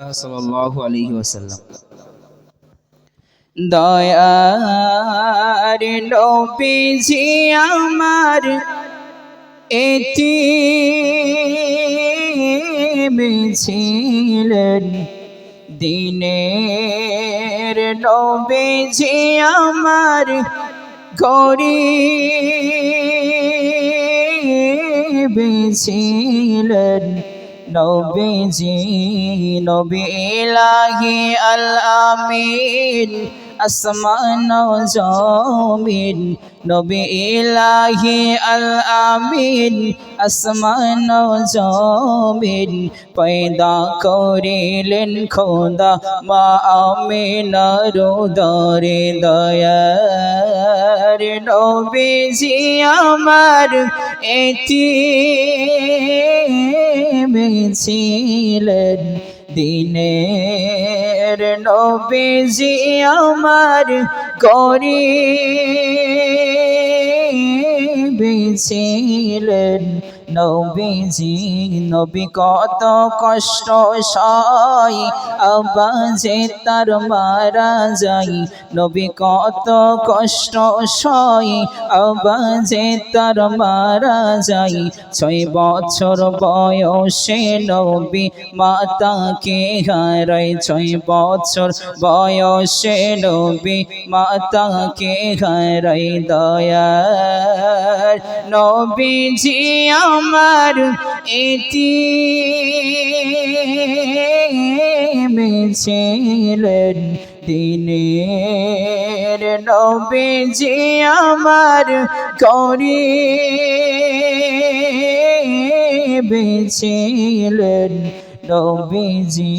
সাল্লাল্লাহু আলাইহি ওয়াসাল্লাম। দয়ার নবীজি আমার এতিম ছিলেন, দিনের নবীজি আমার গরিব ছিলেন। নবীজি নবী ইলাহি আল আমিন, আসমান ও জমিন। নবী ইলাহি আল আমিন, আসমান ও জমিন। পয়দা করিলেন খোদা মা আমিনার উদরে। দয়ার নবীজি আমার এতিম ছিলেন, দিনের নবীজি আমার গরিব ছিলেন। নবীজি নবী কত কষ্ট সয়, আবাজে তার মারা যাই। নবী কত কষ্ট সয়, আবাজে তার মারা যাই। 6 বছর বয়সে নবী মাতাকে হারাই। 6 বছর বয়সে নবী মাতাকে হারাই। দয়ার নবীজি আমার এতিম ছিলেন, দিনের নবীজি আমার গরিব ছিলেন। নবীজি